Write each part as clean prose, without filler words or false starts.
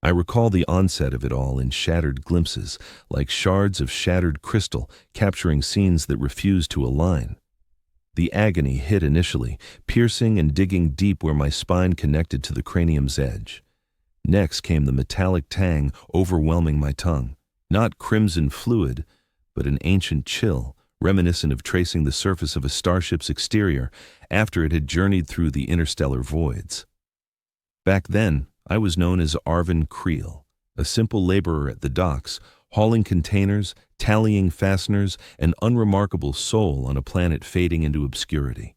I recall the onset of it all in shattered glimpses, like shards of shattered crystal capturing scenes that refused to align. The agony hit initially, piercing and digging deep where my spine connected to the cranium's edge. Next came the metallic tang overwhelming my tongue, not crimson fluid, but an ancient chill, reminiscent of tracing the surface of a starship's exterior after it had journeyed through the interstellar voids. Back then, I was known as Arvin Creel, a simple laborer at the docks, hauling containers, tallying fasteners, an unremarkable soul on a planet fading into obscurity.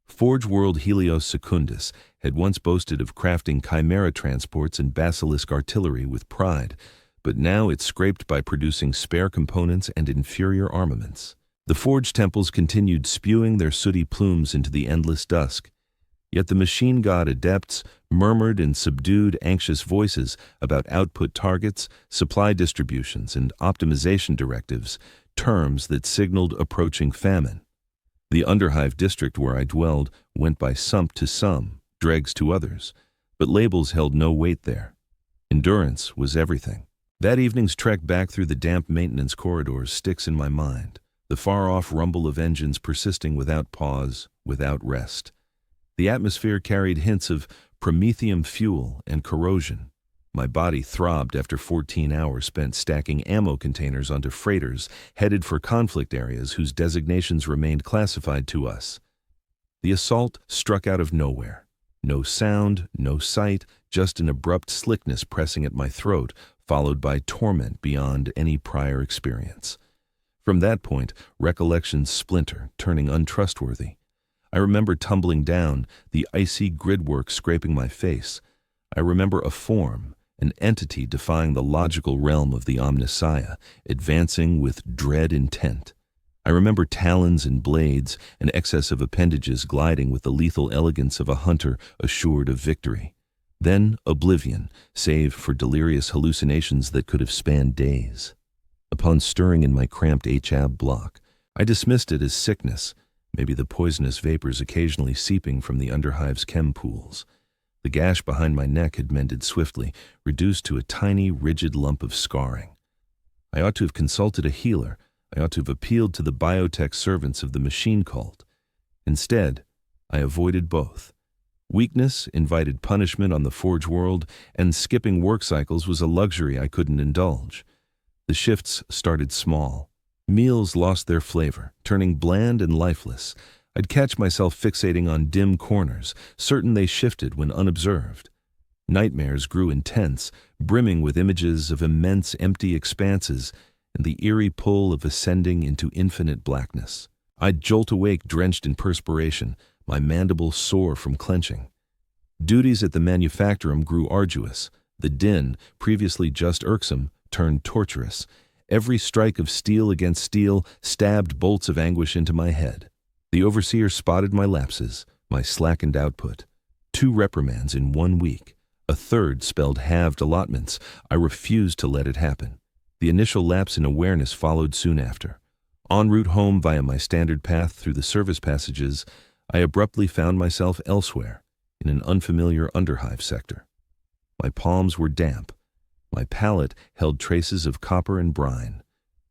Forge World Helios Secundus had once boasted of crafting chimera transports and basilisk artillery with pride, but now it's scraped by producing spare components and inferior armaments. The forge temples continued spewing their sooty plumes into the endless dusk, yet the machine god adepts murmured in subdued, anxious voices about output targets, supply distributions, and optimization directives, terms that signaled approaching famine. The Underhive district where I dwelled went by sump to some, dregs to others, but labels held no weight there. Endurance was everything. That evening's trek back through the damp maintenance corridors sticks in my mind, the far-off rumble of engines persisting without pause, without rest. The atmosphere carried hints of promethium fuel and corrosion. My body throbbed after 14 hours spent stacking ammo containers onto freighters headed for conflict areas whose designations remained classified to us. The assault struck out of nowhere. No sound, no sight, just an abrupt slickness pressing at my throat, followed by torment beyond any prior experience. From that point, recollections splinter, turning untrustworthy. I remember tumbling down, the icy gridwork scraping my face. I remember a form, an entity defying the logical realm of the Omnissiah, advancing with dread intent. I remember talons and blades, an excess of appendages gliding with the lethal elegance of a hunter assured of victory. Then oblivion, save for delirious hallucinations that could have spanned days. Upon stirring in my cramped HAB block, I dismissed it as sickness, maybe the poisonous vapors occasionally seeping from the Underhive's chem pools. The gash behind my neck had mended swiftly, reduced to a tiny, rigid lump of scarring. I ought to have consulted a healer. I ought to have appealed to the biotech servants of the machine cult. Instead, I avoided both. Weakness invited punishment on the Forge world, and skipping work cycles was a luxury I couldn't indulge. The shifts started small. Meals lost their flavor, turning bland and lifeless. I'd catch myself fixating on dim corners, certain they shifted when unobserved. Nightmares grew intense, brimming with images of immense empty expanses and the eerie pull of ascending into infinite blackness. I'd jolt awake drenched in perspiration, my mandibles sore from clenching. Duties at the manufactorum grew arduous. The din, previously just irksome, turned torturous. Every strike of steel against steel stabbed bolts of anguish into my head. The overseer spotted my lapses, my slackened output. 2 reprimands in 1 week. A third spelled halved allotments. I refused to let it happen. The initial lapse in awareness followed soon after. En route home via my standard path through the service passages, I abruptly found myself elsewhere, in an unfamiliar Underhive sector. My palms were damp. My palate held traces of copper and brine.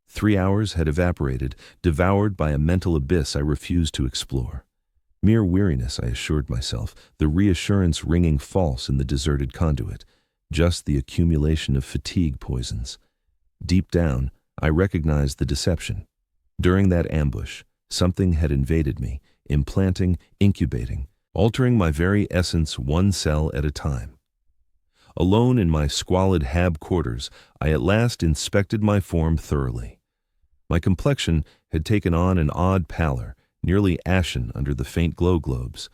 3 hours had evaporated, devoured by a mental abyss I refused to explore. Mere weariness, I assured myself, the reassurance ringing false in the deserted conduit, just the accumulation of fatigue poisons. Deep down, I recognized the deception. During that ambush, something had invaded me, implanting, incubating, altering my very essence 1 cell at a time. Alone in my squalid HAB quarters, I at last inspected my form thoroughly. My complexion had taken on an odd pallor, nearly ashen under the faint glow globes.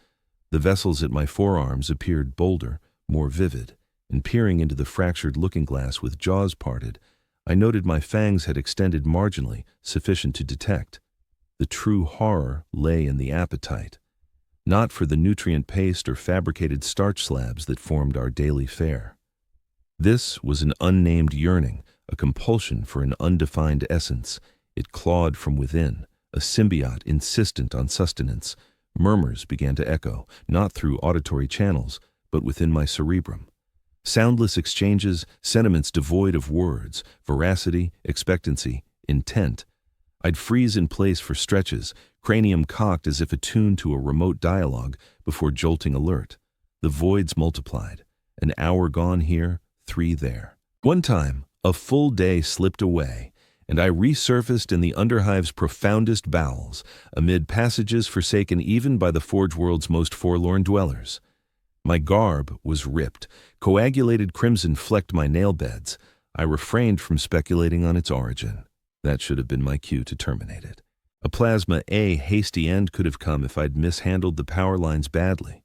The vessels at my forearms appeared bolder, more vivid, and peering into the fractured looking-glass with jaws parted, I noted my fangs had extended marginally, sufficient to detect. The true horror lay in the appetite, not for the nutrient paste or fabricated starch slabs that formed our daily fare. This was an unnamed yearning, a compulsion for an undefined essence. It clawed from within, a symbiote insistent on sustenance. Murmurs began to echo, not through auditory channels, but within my cerebrum. Soundless exchanges, sentiments devoid of words, veracity, expectancy, intent. I'd freeze in place for stretches, cranium cocked as if attuned to a remote dialogue before jolting alert. The voids multiplied. An hour gone here, 3 there. One time, a full day slipped away, and I resurfaced in the Underhive's profoundest bowels, amid passages forsaken even by the Forge World's most forlorn dwellers. My garb was ripped. Coagulated crimson flecked my nail beds. I refrained from speculating on its origin. That should have been my cue to terminate it. A plasma A hasty end could have come if I'd mishandled the power lines badly.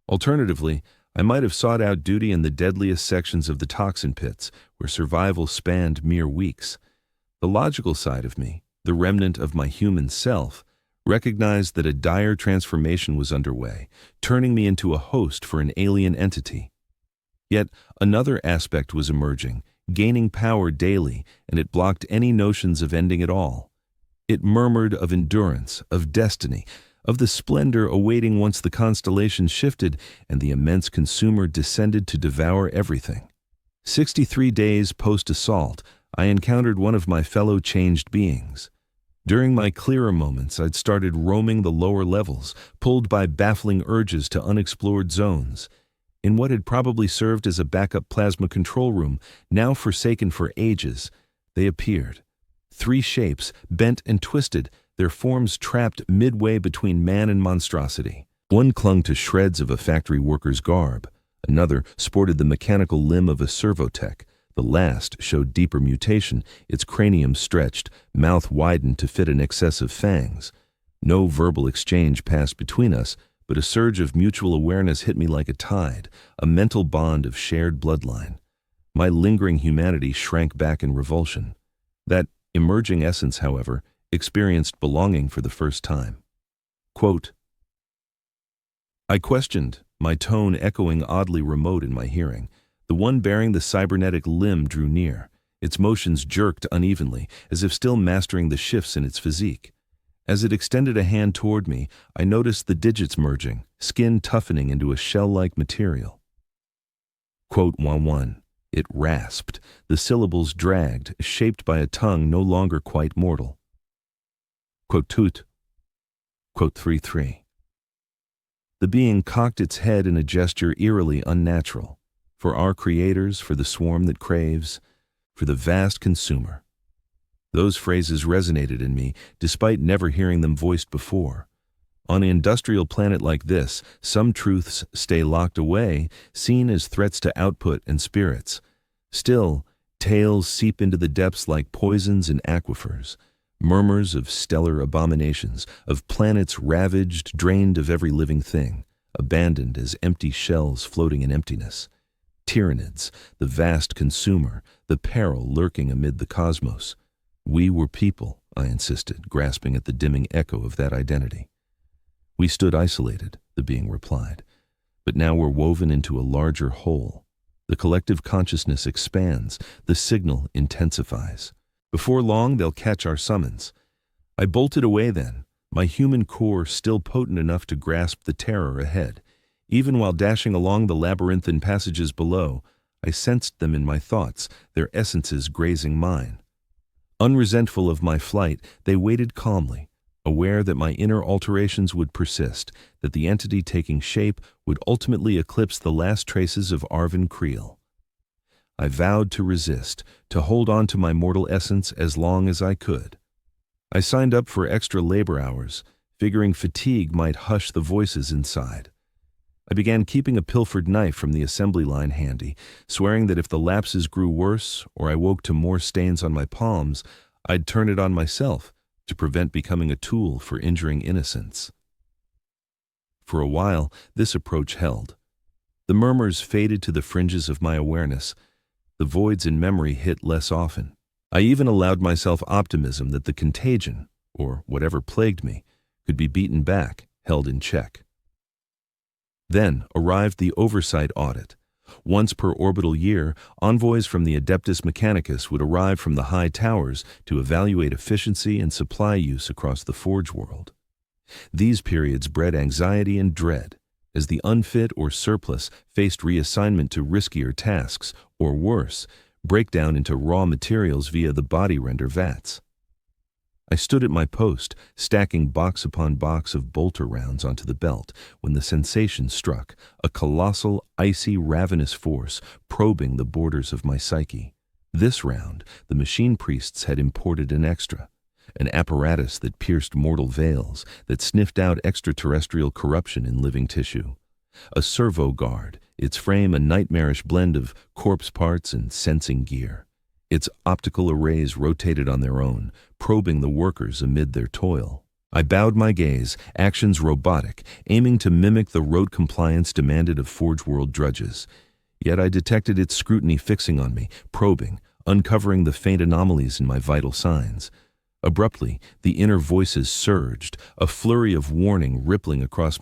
Alternatively, I might have sought out duty in the deadliest sections of the toxin pits, where survival spanned mere weeks. The logical side of me, the remnant of my human self, recognized that a dire transformation was underway, turning me into a host for an alien entity. Yet another aspect was emerging, gaining power daily, and it blocked any notions of ending it all. It murmured of endurance, of destiny, of the splendor awaiting once the constellation shifted and the immense consumer descended to devour everything. 63 days post-assault, I encountered one of my fellow changed beings. During my clearer moments, I'd started roaming the lower levels, pulled by baffling urges to unexplored zones. In what had probably served as a backup plasma control room, now forsaken for ages, they appeared. 3 shapes, bent and twisted, their forms trapped midway between man and monstrosity. One clung to shreds of a factory worker's garb. Another sported the mechanical limb of a servotech. The last showed deeper mutation, its cranium stretched, mouth widened to fit an excess of fangs. No verbal exchange passed between us, but a surge of mutual awareness hit me like a tide, a mental bond of shared bloodline. My lingering humanity shrank back in revulsion. That emerging essence, however, experienced belonging for the first time. Quote, I questioned, my tone echoing oddly remote in my hearing. The one bearing the cybernetic limb drew near. Its motions jerked unevenly, as if still mastering the shifts in its physique. As it extended a hand toward me, I noticed the digits merging, skin toughening into a shell-like material. Quote 1-1. It rasped. The syllables dragged, shaped by a tongue no longer quite mortal. Quote 2. Quote 3-3. The being cocked its head in a gesture eerily unnatural. For our creators, for the swarm that craves, for the vast consumer. Those phrases resonated in me, despite never hearing them voiced before. On an industrial planet like this, some truths stay locked away, seen as threats to output and spirits. Still, tales seep into the depths like poisons in aquifers, murmurs of stellar abominations, of planets ravaged, drained of every living thing, abandoned as empty shells floating in emptiness. Tyranids, the vast consumer, the peril lurking amid the cosmos. We were people, I insisted, grasping at the dimming echo of that identity. We stood isolated, the being replied, but now we're woven into a larger whole. The collective consciousness expands, the signal intensifies. Before long, they'll catch our summons. I bolted away then, my human core still potent enough to grasp the terror ahead. Even while dashing along the labyrinthine passages below, I sensed them in my thoughts, their essences grazing mine. Unresentful of my flight, they waited calmly, aware that my inner alterations would persist, that the entity taking shape would ultimately eclipse the last traces of Arvin Creel. I vowed to resist, to hold on to my mortal essence as long as I could. I signed up for extra labor hours, figuring fatigue might hush the voices inside. I began keeping a pilfered knife from the assembly line handy, swearing that if the lapses grew worse or I woke to more stains on my palms, I'd turn it on myself to prevent becoming a tool for injuring innocents. For a while, this approach held. The murmurs faded to the fringes of my awareness. The voids in memory hit less often. I even allowed myself optimism that the contagion, or whatever plagued me, could be beaten back, held in check. Then arrived the oversight audit. Once per orbital year, envoys from the Adeptus Mechanicus would arrive from the high towers to evaluate efficiency and supply use across the Forge world. These periods bred anxiety and dread. as the unfit or surplus faced reassignment to riskier tasks, or worse, breakdown into raw materials via the body render vats. I stood at my post, stacking box upon box of bolter rounds onto the belt, when the sensation struck, a colossal, icy, ravenous force probing the borders of my psyche. This round, the machine priests had imported an extra, an apparatus that pierced mortal veils, that sniffed out extraterrestrial corruption in living tissue. A servo guard, its frame a nightmarish blend of corpse parts and sensing gear. Its optical arrays rotated on their own, probing the workers amid their toil. I bowed my gaze, actions robotic, aiming to mimic the rote compliance demanded of Forge World drudges. Yet I detected its scrutiny fixing on me, probing, uncovering the faint anomalies in my vital signs. Abruptly, the inner voices surged, a flurry of warning rippling across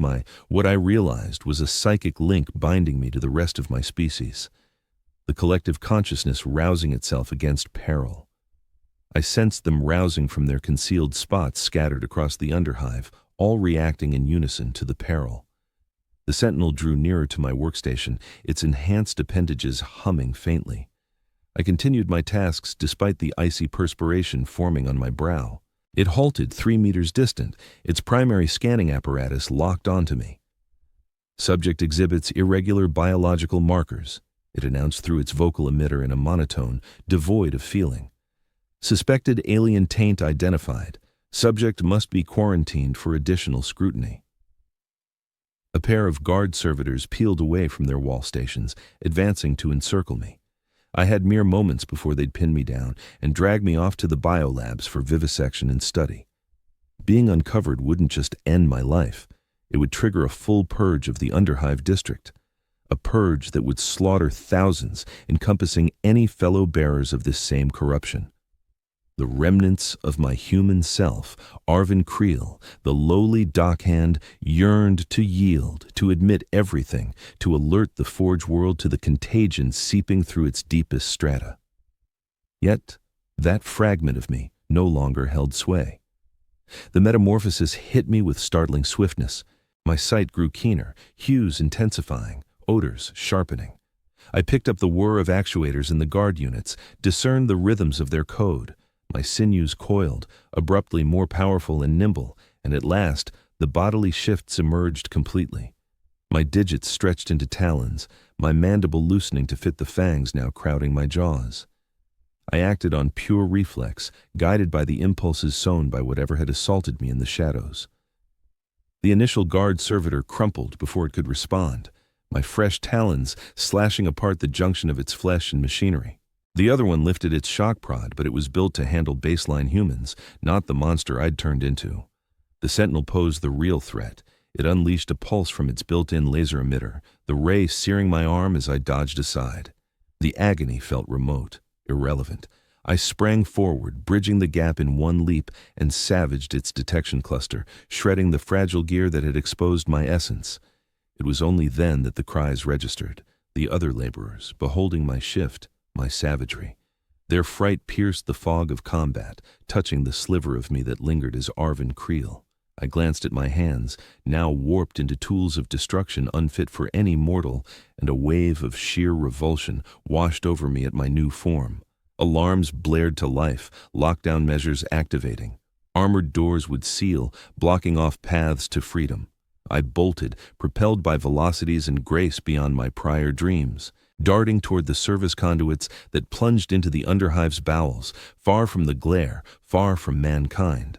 what I realized was a psychic link binding me to the rest of my species. The collective consciousness rousing itself against peril. I sensed them rousing from their concealed spots scattered across the underhive, all reacting in unison to the peril. The sentinel drew nearer to my workstation, its enhanced appendages humming faintly. I continued my tasks despite the icy perspiration forming on my brow. It halted 3 meters distant, its primary scanning apparatus locked onto me. Subject exhibits irregular biological markers, it announced through its vocal emitter in a monotone, devoid of feeling. Suspected alien taint identified. Subject must be quarantined for additional scrutiny. A pair of guard servitors peeled away from their wall stations, advancing to encircle me. I had mere moments before they'd pin me down and drag me off to the biolabs for vivisection and study. Being uncovered wouldn't just end my life. It would trigger a full purge of the Underhive district. A purge that would slaughter thousands, encompassing any fellow bearers of this same corruption. The remnants of my human self, Arvin Creel, the lowly dockhand, yearned to yield, to admit everything, to alert the Forge world to the contagion seeping through its deepest strata. Yet, that fragment of me no longer held sway. The metamorphosis hit me with startling swiftness. My sight grew keener, hues intensifying, odors sharpening. I picked up the whir of actuators in the guard units, discerned the rhythms of their code. My sinews coiled, abruptly more powerful and nimble, and at last, the bodily shifts emerged completely. My digits stretched into talons, my mandible loosening to fit the fangs now crowding my jaws. I acted on pure reflex, guided by the impulses sown by whatever had assaulted me in the shadows. The initial guard servitor crumpled before it could respond, my fresh talons slashing apart the junction of its flesh and machinery. The other one lifted its shock prod, but it was built to handle baseline humans, not the monster I'd turned into. The sentinel posed the real threat. It unleashed a pulse from its built-in laser emitter, the ray searing my arm as I dodged aside. The agony felt remote, irrelevant. I sprang forward, bridging the gap in one leap, and savaged its detection cluster, shredding the fragile gear that had exposed my essence. It was only then that the cries registered, the other laborers, beholding my shift, my savagery. Their fright pierced the fog of combat, touching the sliver of me that lingered as Arvin Creel. I glanced at my hands, now warped into tools of destruction unfit for any mortal, and a wave of sheer revulsion washed over me at my new form. Alarms blared to life, lockdown measures activating. Armored doors would seal, blocking off paths to freedom. I bolted, propelled by velocities and grace beyond my prior dreams, darting toward the service conduits that plunged into the Underhive's bowels, far from the glare, far from mankind.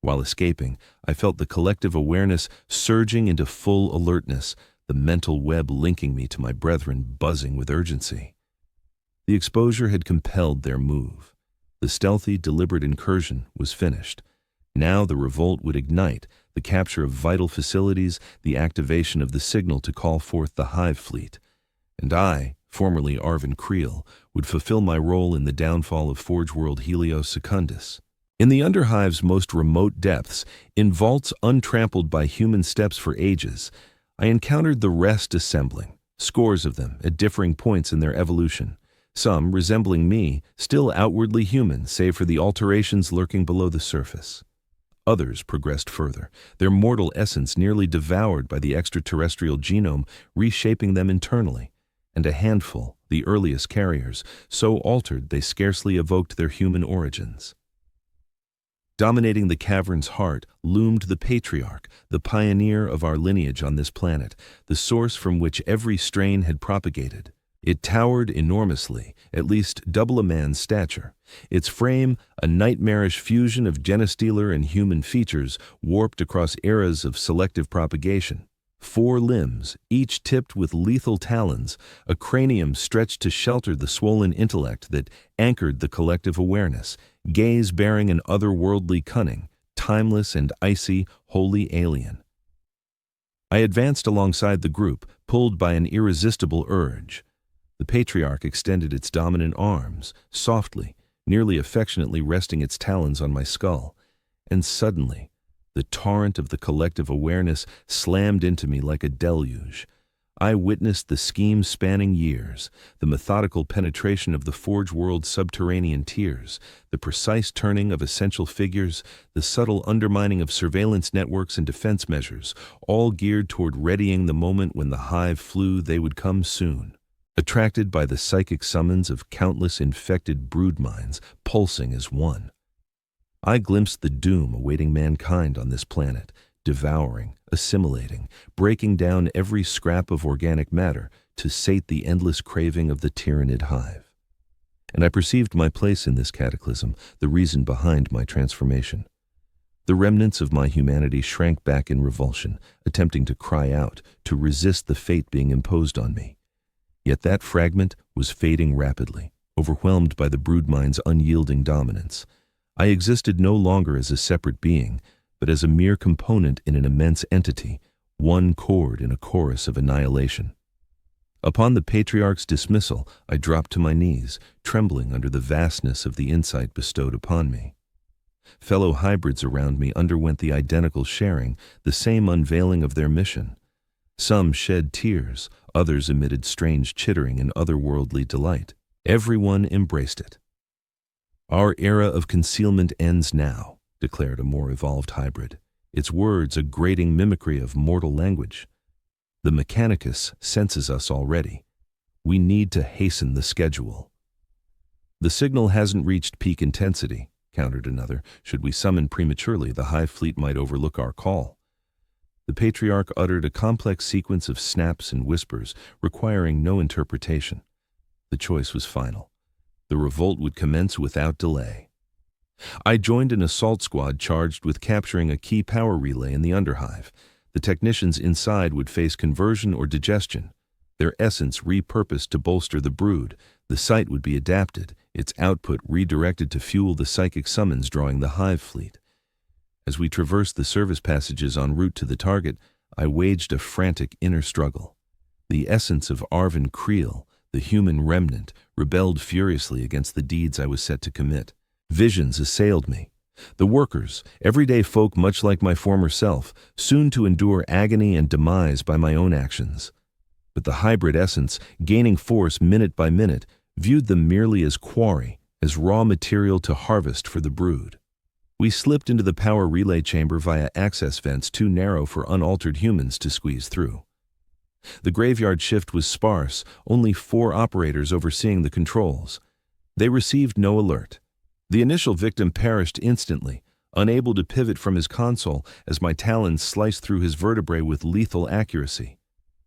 While escaping, I felt the collective awareness surging into full alertness, the mental web linking me to my brethren buzzing with urgency. The exposure had compelled their move. The stealthy, deliberate incursion was finished. Now the revolt would ignite, the capture of vital facilities, the activation of the signal to call forth the Hive fleet. And I, formerly Arvin Creel, would fulfill my role in the downfall of Forge World Helios Secundus. In the Underhive's most remote depths, in vaults untrampled by human steps for ages, I encountered the rest assembling, scores of them at differing points in their evolution, some resembling me, still outwardly human save for the alterations lurking below the surface. Others progressed further, their mortal essence nearly devoured by the extraterrestrial genome, reshaping them internally. And a handful, the earliest carriers, so altered they scarcely evoked their human origins. Dominating the cavern's heart loomed the patriarch, the pioneer of our lineage on this planet, the source from which every strain had propagated. It towered enormously, at least double a man's stature. Its frame, a nightmarish fusion of Genestealer and human features, warped across eras of selective propagation. 4 limbs, each tipped with lethal talons, a cranium stretched to shelter the swollen intellect that anchored the collective awareness, gaze bearing an otherworldly cunning, timeless and icy, wholly alien. I advanced alongside the group, pulled by an irresistible urge. The patriarch extended its dominant arms, softly, nearly affectionately resting its talons on my skull, and suddenly, the torrent of the collective awareness slammed into me like a deluge. I witnessed the scheme spanning years, the methodical penetration of the Forge World's subterranean tiers, the precise turning of essential figures, the subtle undermining of surveillance networks and defense measures, all geared toward readying the moment when the hive flew they would come soon. Attracted by the psychic summons of countless infected brood minds pulsing as one, I glimpsed the doom awaiting mankind on this planet, devouring, assimilating, breaking down every scrap of organic matter to sate the endless craving of the tyrannid hive. And I perceived my place in this cataclysm, the reason behind my transformation. The remnants of my humanity shrank back in revulsion, attempting to cry out, to resist the fate being imposed on me. Yet that fragment was fading rapidly, overwhelmed by the broodmind's unyielding dominance. I existed no longer as a separate being, but as a mere component in an immense entity, one chord in a chorus of annihilation. Upon the patriarch's dismissal, I dropped to my knees, trembling under the vastness of the insight bestowed upon me. Fellow hybrids around me underwent the identical sharing, the same unveiling of their mission. Some shed tears, others emitted strange chittering and otherworldly delight. Everyone embraced it. "Our era of concealment ends now," declared a more evolved hybrid, its words a grating mimicry of mortal language. "The Mechanicus senses us already. We need to hasten the schedule." "The signal hasn't reached peak intensity," countered another. "Should we summon prematurely, the hive fleet might overlook our call." The patriarch uttered a complex sequence of snaps and whispers, requiring no interpretation. The choice was final. The revolt would commence without delay. I joined an assault squad charged with capturing a key power relay in the underhive. The technicians inside would face conversion or digestion, their essence repurposed to bolster the brood. The site would be adapted, its output redirected to fuel the psychic summons drawing the hive fleet. As we traversed the service passages en route to the target, I waged a frantic inner struggle. The essence of Arvin Creel, the human remnant, rebelled furiously against the deeds I was set to commit. Visions assailed me. The workers, everyday folk much like my former self, soon to endure agony and demise by my own actions. But the hybrid essence, gaining force minute by minute, viewed them merely as quarry, as raw material to harvest for the brood. We slipped into the power relay chamber via access vents too narrow for unaltered humans to squeeze through. The graveyard shift was sparse, only 4 operators overseeing the controls. They received no alert. The initial victim perished instantly, unable to pivot from his console as my talons sliced through his vertebrae with lethal accuracy.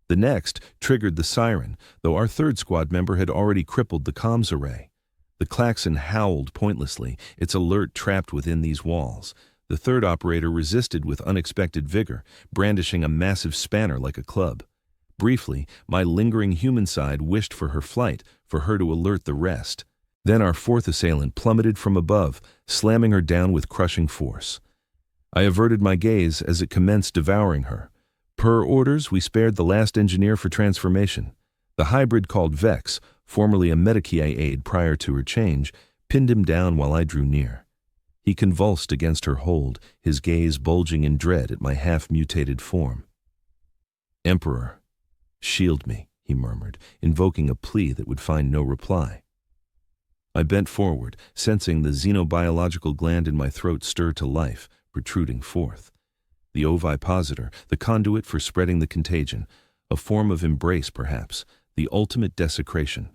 The next triggered the siren, though our 3rd squad member had already crippled the comms array. The klaxon howled pointlessly, its alert trapped within these walls. The 3rd operator resisted with unexpected vigor, brandishing a massive spanner like a club. Briefly, my lingering human side wished for her flight, for her to alert the rest. Then our 4th assailant plummeted from above, slamming her down with crushing force. I averted my gaze as it commenced devouring her. Per orders, we spared the last engineer for transformation. The hybrid called Vex, formerly a Medicae aide prior to her change, pinned him down while I drew near. He convulsed against her hold, his gaze bulging in dread at my half-mutated form. "Emperor, shield me," he murmured, invoking a plea that would find no reply. I bent forward, sensing the xenobiological gland in my throat stir to life, protruding forth. The ovipositor, the conduit for spreading the contagion, a form of embrace perhaps, the ultimate desecration.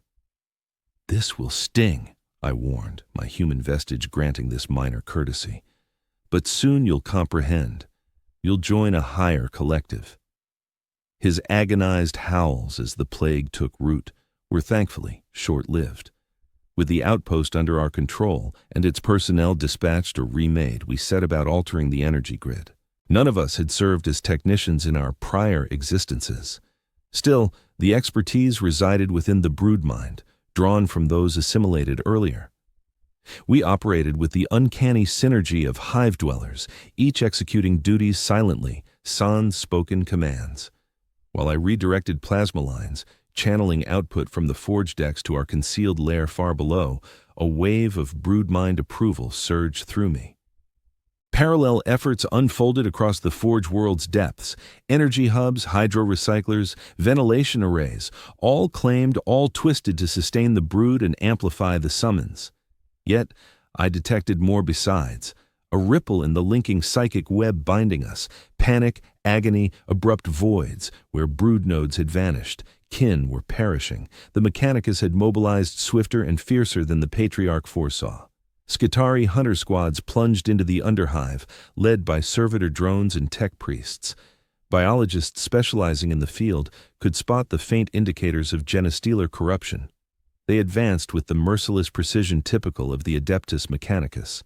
"This will sting," I warned, my human vestige granting this minor courtesy. "But soon you'll comprehend. You'll join a higher collective." His agonized howls as the plague took root were thankfully short-lived. With the outpost under our control and its personnel dispatched or remade, we set about altering the energy grid. None of us had served as technicians in our prior existences. Still, the expertise resided within the brood mind, drawn from those assimilated earlier. We operated with the uncanny synergy of hive dwellers, each executing duties silently, sans spoken commands. While I redirected plasma lines, channeling output from the forge decks to our concealed lair far below, a wave of broodmind approval surged through me. Parallel efforts unfolded across the forge world's depths. Energy hubs, hydro-recyclers, ventilation arrays, all claimed, all twisted to sustain the brood and amplify the summons. Yet, I detected more besides. A ripple in the linking psychic web binding us. Panic, agony, abrupt voids where brood nodes had vanished. Kin were perishing. The Mechanicus had mobilized swifter and fiercer than the Patriarch foresaw. Skitarii hunter squads plunged into the underhive, led by servitor drones and tech priests. Biologists specializing in the field could spot the faint indicators of Genestealer corruption. They advanced with the merciless precision typical of the Adeptus Mechanicus.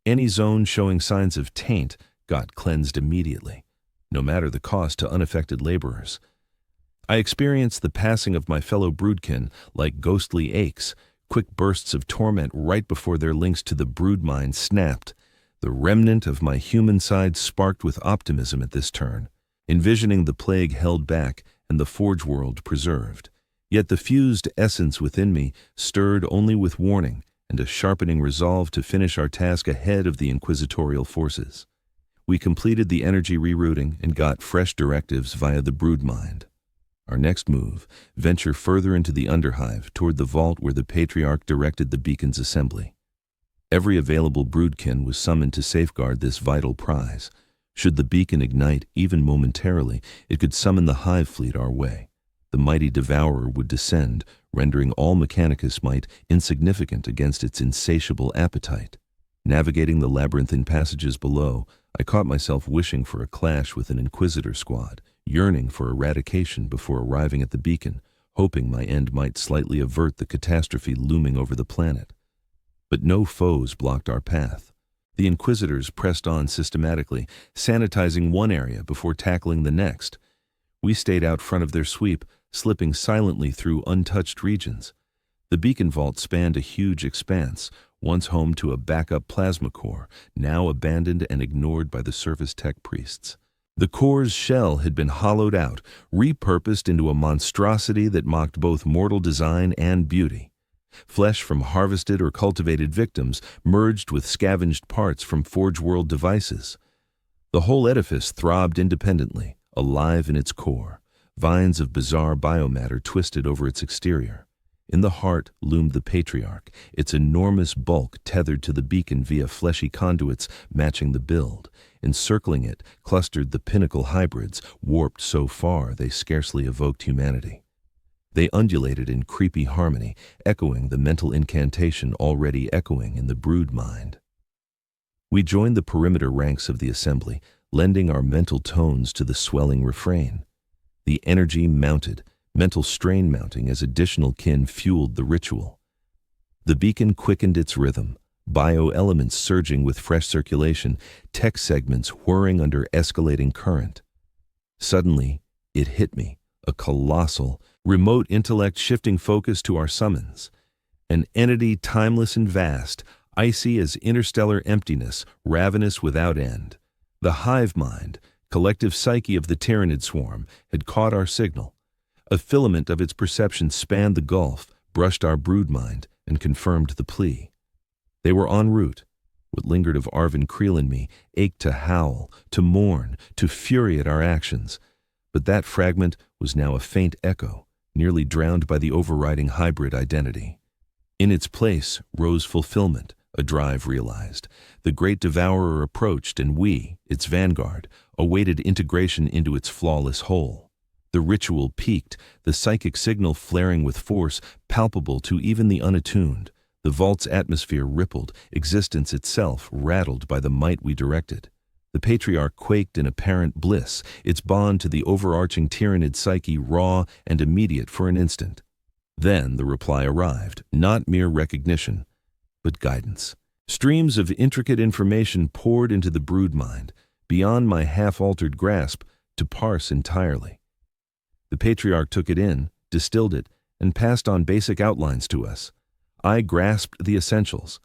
Any zone showing signs of taint got cleansed immediately, no matter the cost to unaffected laborers. I experienced the passing of my fellow broodkin like ghostly aches, quick bursts of torment right before their links to the brood mind snapped. The remnant of my human side sparked with optimism at this turn, envisioning the plague held back and the forge world preserved. Yet the fused essence within me stirred only with warning and a sharpening resolve to finish our task ahead of the inquisitorial forces. We completed the energy rerouting and got fresh directives via the brood mind. Our next move, venture further into the underhive toward the vault where the Patriarch directed the beacon's assembly. Every available broodkin was summoned to safeguard this vital prize. Should the beacon ignite, even momentarily, it could summon the hive fleet our way. The mighty devourer would descend, rendering all Mechanicus might insignificant against its insatiable appetite. Navigating the labyrinthine passages below, I caught myself wishing for a clash with an Inquisitor squad, yearning for eradication before arriving at the beacon, hoping my end might slightly avert the catastrophe looming over the planet. But no foes blocked our path. The Inquisitors pressed on systematically, sanitizing one area before tackling the next. We stayed out front of their sweep, slipping silently through untouched regions. The beacon vault spanned a huge expanse, once home to a backup plasma core, now abandoned and ignored by the surface tech priests. The core's shell had been hollowed out, repurposed into a monstrosity that mocked both mortal design and beauty. Flesh from harvested or cultivated victims merged with scavenged parts from Forge World devices. The whole edifice throbbed independently, alive in its core. Vines of bizarre biomatter twisted over its exterior. In the heart loomed the Patriarch, its enormous bulk tethered to the beacon via fleshy conduits matching the build. Encircling it clustered the pinnacle hybrids, warped so far they scarcely evoked humanity. They undulated in creepy harmony, echoing the mental incantation already echoing in the brood mind. We joined the perimeter ranks of the assembly, lending our mental tones to the swelling refrain. The energy mounted, mental strain mounting as additional kin fueled the ritual. The beacon quickened its rhythm, bio-elements surging with fresh circulation, tech segments whirring under escalating current. Suddenly, it hit me, a colossal, remote intellect shifting focus to our summons. An entity timeless and vast, icy as interstellar emptiness, ravenous without end. The hive mind, collective psyche of the Tyrannid swarm, had caught our signal. A filament of its perception spanned the gulf, brushed our brood mind, and confirmed the plea. They were en route. What lingered of Arvin Creel in me ached to howl, to mourn, to fury at our actions. But that fragment was now a faint echo, nearly drowned by the overriding hybrid identity. In its place rose fulfillment, A drive realized. The great devourer approached, and we, its vanguard, awaited integration into its flawless whole. The ritual peaked, the psychic signal flaring with force, palpable to even the unattuned. The vault's atmosphere rippled, existence itself rattled by the might we directed. The patriarch quaked in apparent bliss, its bond to the overarching tyrannid psyche raw and immediate for an instant. Then the reply arrived, not mere recognition, but guidance. Streams of intricate information poured into the brood mind, beyond my half-altered grasp, to parse entirely. The patriarch took it in, distilled it, and passed on basic outlines to us. I grasped the essentials.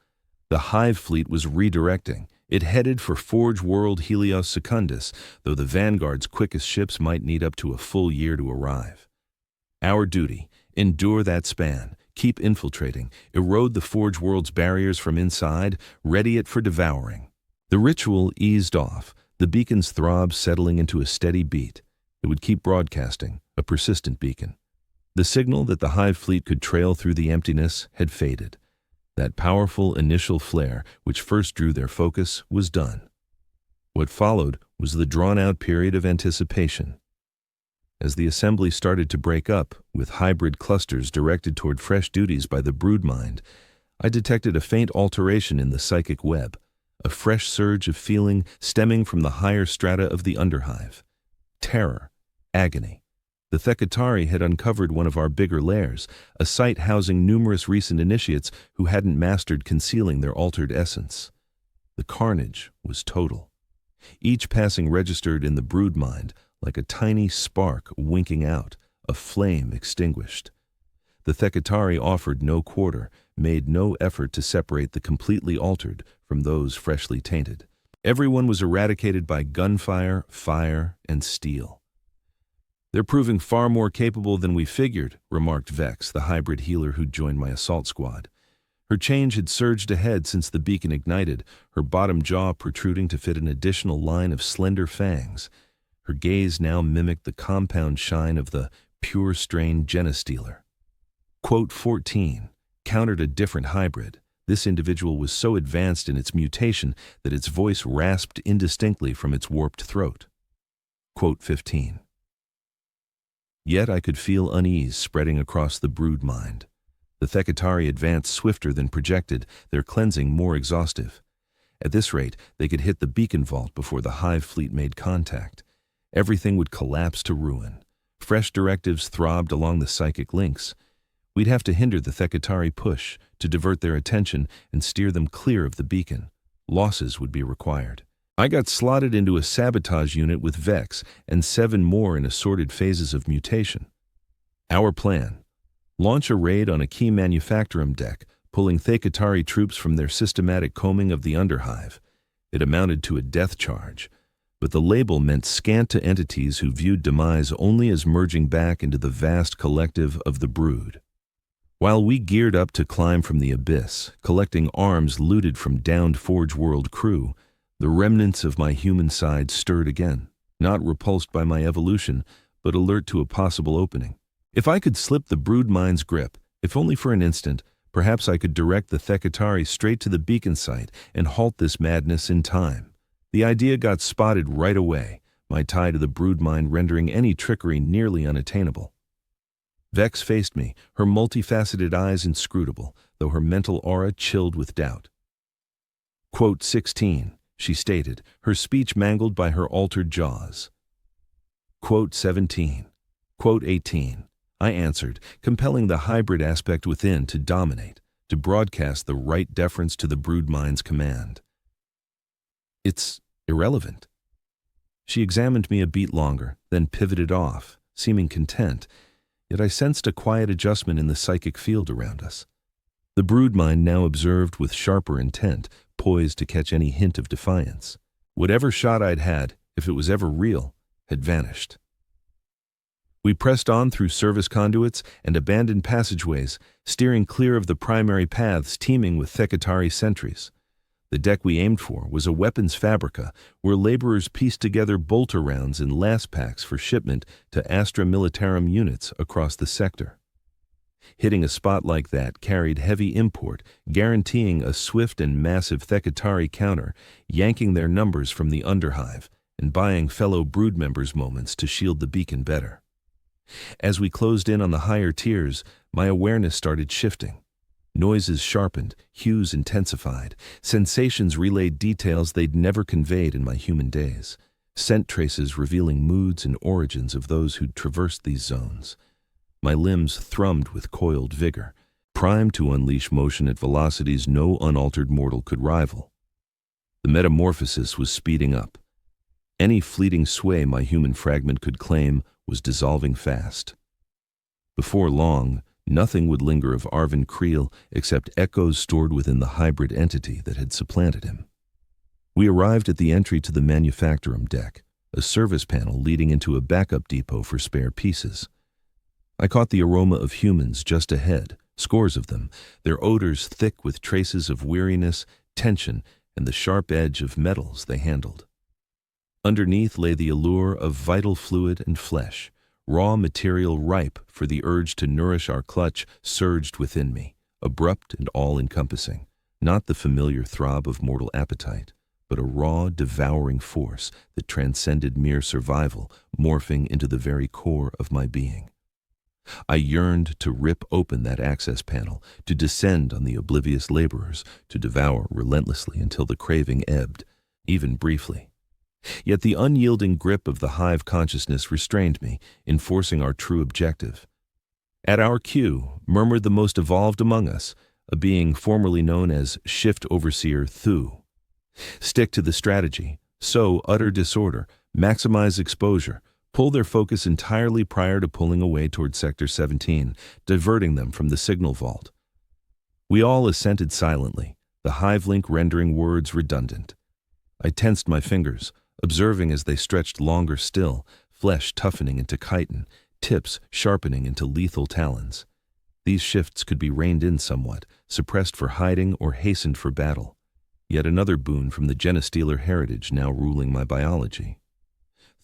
The hive fleet was redirecting. It headed for Forge World Helios Secundus, though the Vanguard's quickest ships might need up to a full year to arrive. Our duty: endure that span, keep infiltrating, erode the Forge World's barriers from inside, ready it for devouring. The ritual eased off, the beacon's throb settling into a steady beat. It would keep broadcasting, a persistent beacon. The signal that the hive fleet could trail through the emptiness had faded. That powerful initial flare, which first drew their focus, was done. What followed was the drawn-out period of anticipation. As the assembly started to break up, with hybrid clusters directed toward fresh duties by the broodmind, I detected a faint alteration in the psychic web, a fresh surge of feeling stemming from the higher strata of the underhive. Terror, agony. The Thekatari had uncovered one of our bigger layers, a site housing numerous recent initiates who hadn't mastered concealing their altered essence. The carnage was total. Each passing registered in the brood mind like a tiny spark winking out, a flame extinguished. The Thekatari offered no quarter, made no effort to separate the completely altered from those freshly tainted. Everyone was eradicated by gunfire, fire, and steel. "They're proving far more capable than we figured," remarked Vex, the hybrid healer who'd joined my assault squad. Her change had surged ahead since the beacon ignited, her bottom jaw protruding to fit an additional line of slender fangs. Her gaze now mimicked the compound shine of the pure-strain Genestealer. Quote 14 countered a different hybrid. This individual was so advanced in its mutation that its voice rasped indistinctly from its warped throat. Quote 15. Yet I could feel unease spreading across the brood mind. The Thekatari advanced swifter than projected, their cleansing more exhaustive. At this rate, they could hit the beacon vault before the hive fleet made contact. Everything would collapse to ruin. Fresh directives throbbed along the psychic links. We'd have to hinder the Thekatari push, to divert their attention and steer them clear of the beacon. Losses would be required. I got slotted into a sabotage unit with Vex and 7 more in assorted phases of mutation. Our plan: launch a raid on a key manufactorum deck, pulling Thekatari troops from their systematic combing of the underhive. It amounted to a death charge, but the label meant scant to entities who viewed demise only as merging back into the vast collective of the brood. While we geared up to climb from the abyss, collecting arms looted from downed Forge World crew, the remnants of my human side stirred again, not repulsed by my evolution, but alert to a possible opening. If I could slip the brood mind's grip, if only for an instant, perhaps I could direct the Thekatari straight to the beacon site and halt this madness in time. The idea got spotted right away, my tie to the brood mind rendering any trickery nearly unattainable. Vex faced me, her multifaceted eyes inscrutable, though her mental aura chilled with doubt. Quote 16. She stated, her speech mangled by her altered jaws. Quote 17. Quote 18. I answered, compelling the hybrid aspect within to dominate, to broadcast the right deference to the broodmind's command. It's irrelevant. She examined me a beat longer, then pivoted off, seeming content, yet I sensed a quiet adjustment in the psychic field around us. The broodmind now observed with sharper intent, poised to catch any hint of defiance. Whatever shot I'd had, if it was ever real, had vanished. We pressed on through service conduits and abandoned passageways, steering clear of the primary paths teeming with Thekatari sentries. The deck we aimed for was a weapons fabrica, where laborers pieced together bolter rounds in last packs for shipment to Astra Militarum units across the sector. Hitting a spot like that carried heavy import, guaranteeing a swift and massive Thekatari counter, yanking their numbers from the underhive, and buying fellow brood members moments to shield the beacon better. As we closed in on the higher tiers, my awareness started shifting. Noises sharpened, hues intensified, sensations relayed details they'd never conveyed in my human days, scent traces revealing moods and origins of those who'd traversed these zones. My limbs thrummed with coiled vigor, primed to unleash motion at velocities no unaltered mortal could rival. The metamorphosis was speeding up. Any fleeting sway my human fragment could claim was dissolving fast. Before long, nothing would linger of Arvin Creel except echoes stored within the hybrid entity that had supplanted him. We arrived at the entry to the manufactorum deck, a service panel leading into a backup depot for spare pieces. I caught the aroma of humans just ahead, scores of them, their odors thick with traces of weariness, tension, and the sharp edge of metals they handled. Underneath lay the allure of vital fluid and flesh. Raw material ripe for the urge to nourish our clutch surged within me, abrupt and all-encompassing, not the familiar throb of mortal appetite, but a raw, devouring force that transcended mere survival, morphing into the very core of my being. I yearned to rip open that access panel, to descend on the oblivious laborers, to devour relentlessly until the craving ebbed, even briefly. Yet the unyielding grip of the hive consciousness restrained me, enforcing our true objective. At our cue, murmured the most evolved among us, a being formerly known as Shift Overseer Thu. Stick to the strategy, sow utter disorder, maximize exposure, pull their focus entirely prior to pulling away toward Sector 17, diverting them from the signal vault. We all assented silently, the hive link rendering words redundant. I tensed my fingers, observing as they stretched longer still, flesh toughening into chitin, tips sharpening into lethal talons. These shifts could be reined in somewhat, suppressed for hiding or hastened for battle. Yet another boon from the Genestealer heritage now ruling my biology.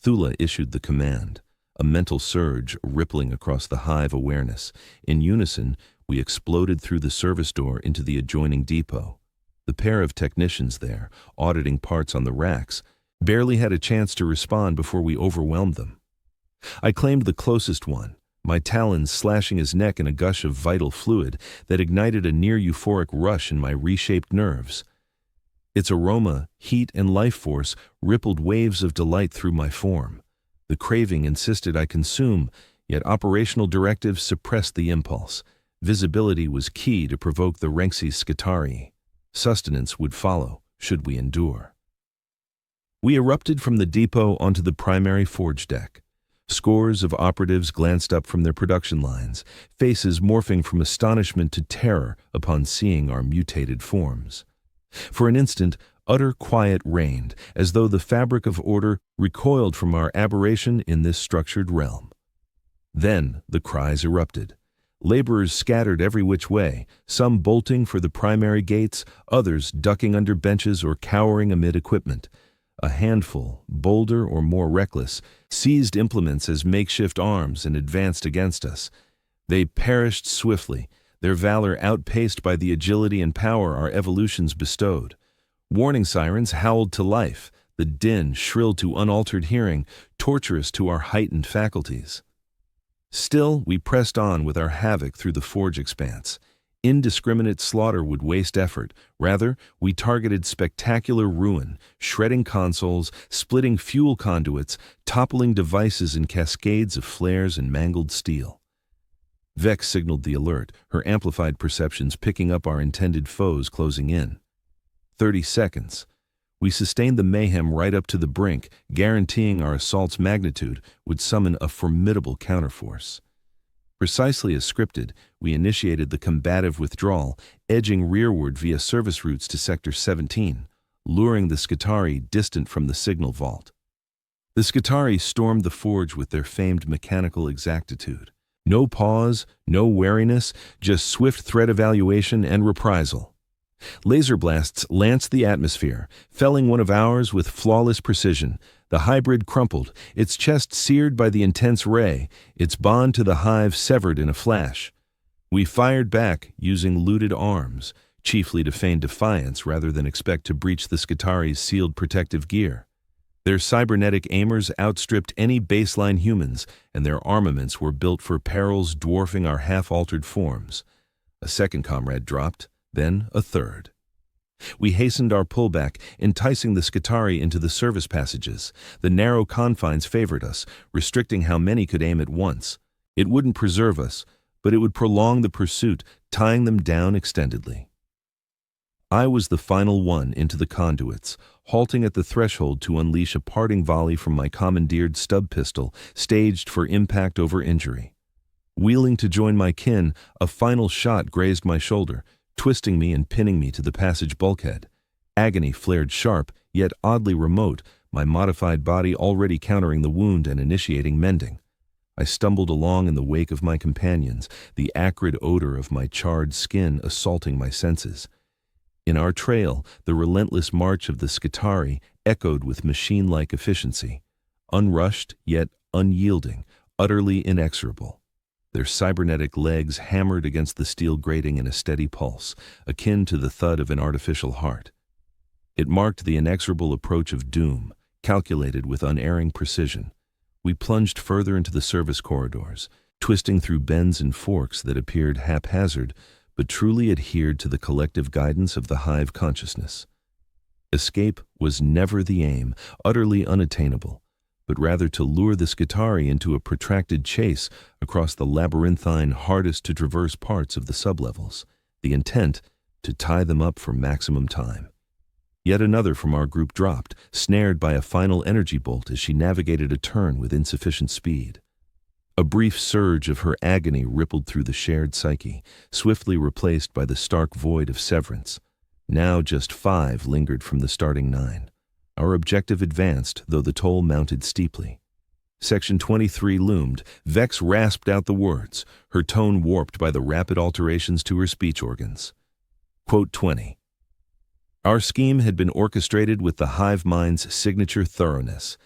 Thula issued the command, a mental surge rippling across the hive awareness. In unison, we exploded through the service door into the adjoining depot. The pair of technicians there, auditing parts on the racks, barely had a chance to respond before we overwhelmed them. I claimed the closest one, my talons slashing his neck in a gush of vital fluid that ignited a near-euphoric rush in my reshaped nerves. Its aroma, heat, and life force rippled waves of delight through my form. The craving insisted I consume, yet operational directives suppressed the impulse. Visibility was key to provoke the Renxi Skitarii. Sustenance would follow, should we endure. We erupted from the depot onto the primary forge deck. Scores of operatives glanced up from their production lines, faces morphing from astonishment to terror upon seeing our mutated forms. For an instant, utter quiet reigned, as though the fabric of order recoiled from our aberration in this structured realm. Then the cries erupted. Laborers scattered every which way, some bolting for the primary gates, others ducking under benches or cowering amid equipment. A handful, bolder or more reckless, seized implements as makeshift arms and advanced against us. They perished swiftly, their valor outpaced by the agility and power our evolutions bestowed. Warning sirens howled to life, the din shrilled to unaltered hearing, torturous to our heightened faculties. Still, we pressed on with our havoc through the forge expanse. Indiscriminate slaughter would waste effort. Rather, we targeted spectacular ruin, shredding consoles, splitting fuel conduits, toppling devices in cascades of flares and mangled steel. Vex signaled the alert, her amplified perceptions picking up our intended foes closing in. 30 seconds. We sustained the mayhem right up to the brink, guaranteeing our assault's magnitude would summon a formidable counterforce. Precisely as scripted, we initiated the combative withdrawal, edging rearward via service routes to Sector 17, luring the Skitarii distant from the signal vault. The Skitarii stormed the forge with their famed mechanical exactitude. No pause, no wariness, just swift threat evaluation and reprisal. Laser blasts lanced the atmosphere, felling one of ours with flawless precision. The hybrid crumpled, its chest seared by the intense ray, its bond to the hive severed in a flash. We fired back using looted arms, chiefly to feign defiance rather than expect to breach the Skitaris' sealed protective gear. Their cybernetic aimers outstripped any baseline humans, and their armaments were built for perils dwarfing our half-altered forms. A second comrade dropped, then a third. We hastened our pullback, enticing the Skitari into the service passages. The narrow confines favored us, restricting how many could aim at once. It wouldn't preserve us, but it would prolong the pursuit, tying them down extendedly. I was the final one into the conduits, halting at the threshold to unleash a parting volley from my commandeered stub pistol, staged for impact over injury. Wheeling to join my kin, a final shot grazed my shoulder, twisting me and pinning me to the passage bulkhead. Agony flared sharp, yet oddly remote, my modified body already countering the wound and initiating mending. I stumbled along in the wake of my companions, the acrid odor of my charred skin assaulting my senses. In our trail, the relentless march of the Skitari echoed with machine-like efficiency, unrushed yet unyielding, utterly inexorable. Their cybernetic legs hammered against the steel grating in a steady pulse, akin to the thud of an artificial heart. It marked the inexorable approach of doom, calculated with unerring precision. We plunged further into the service corridors, twisting through bends and forks that appeared haphazard, but truly adhered to the collective guidance of the hive consciousness. Escape was never the aim, utterly unattainable, but rather to lure the Skitari into a protracted chase across the labyrinthine, hardest-to-traverse parts of the sublevels, the intent to tie them up for maximum time. Yet another from our group dropped, snared by a final energy bolt as she navigated a turn with insufficient speed. A brief surge of her agony rippled through the shared psyche, swiftly replaced by the stark void of severance. Now just 5 lingered from the starting 9. Our objective advanced, though the toll mounted steeply. Section 23 loomed. Vex rasped out the words, her tone warped by the rapid alterations to her speech organs. Quote 20. Our scheme had been orchestrated with the hive mind's signature thoroughness.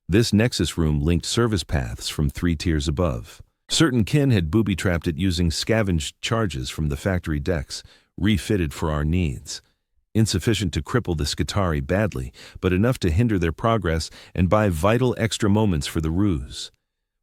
This nexus room linked service paths from 3 tiers above. Certain kin had booby-trapped it using scavenged charges from the factory decks, refitted for our needs. Insufficient to cripple the Skitari badly, but enough to hinder their progress and buy vital extra moments for the ruse.